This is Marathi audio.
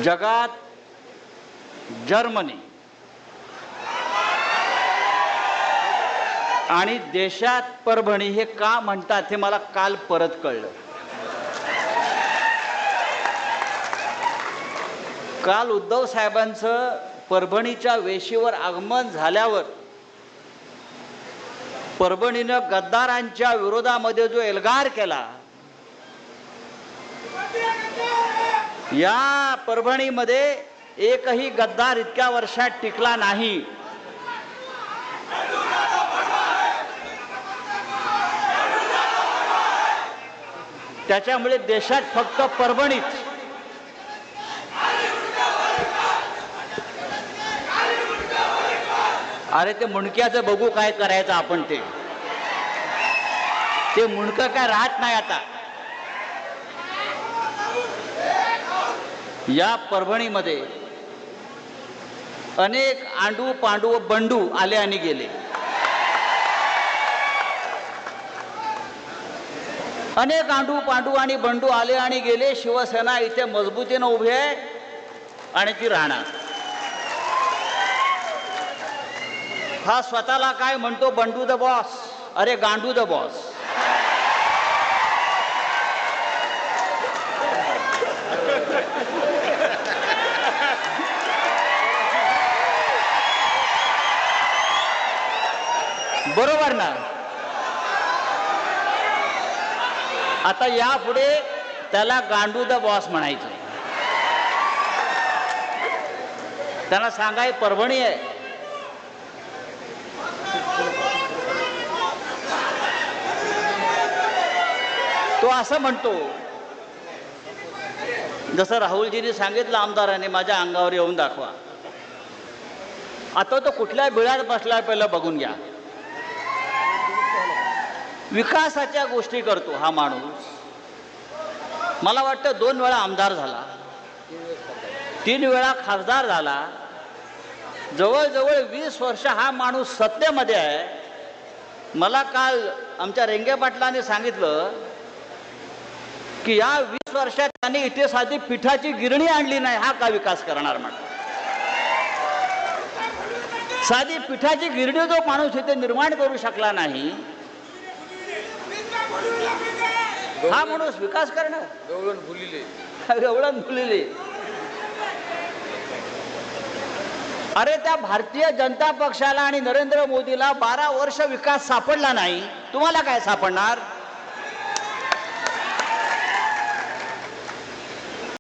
जगात जर्मनी आणि देशात परभणी हे का म्हणतात हे मला काल परत कळलं. काल उद्धव साहेबांचं परभणीच्या वेशीवर आगमन झाल्यावर परभणीनं गद्दारांच्या विरोधामध्ये जो एल्गार केला, या परभणीमध्ये एकही गद्दार इतक्या वर्षात टिकला नाही. त्याच्यामुळे देशात फक्त परभणीत अरे ते मुंडक्याचं बघू काय करायचं आपण. ते मुंडकं काय राहत नाही आता. या परभणीमध्ये अनेक आंडू पांडू बंडू आले आणि गेले. अनेक आंडू पांडू आणि बंडू आले आणि गेले. शिवसेना इथे मजबूतीनं उभी आहे आणि ती राहणार. हा स्वतःला काय म्हणतो, बंडू द बॉस. अरे गांडू द बॉस. बरोबर ना. आता यापुढे त्याला गांडू द बॉस म्हणायचं. त्यांना सांगाय परभणी आहे. तो असं म्हणतो, जसं राहुलजींनी सांगितलं आमदारांनी, माझ्या अंगावर येऊन दाखवा. आता तो कुठल्या बिळात बसलाय पहिलं बघून घ्या. विकासाच्या गोष्टी करतो हा माणूस. मला वाटतं 2 वेळा आमदार झाला, 3 वेळा खासदार झाला. जवळजवळ 20 वर्ष हा माणूस सत्तेमध्ये आहे. मला काल आमच्या रेंगे पाटलांनी सांगितलं की या 20 वर्षात त्यांनी इथे साधी पिठाची गिरणी आणली नाही. हा का विकास करणार म्हणतो. साधी पिठाची गिरणी जो माणूस इथे निर्माण करू शकला नाही, हा माणूस विकास करणार. गवळण फुलिले. अरे त्या भारतीय जनता पक्षाला आणि नरेंद्र मोदीला 12 वर्ष विकास सापडला नाही, तुम्हाला काय सापडणार.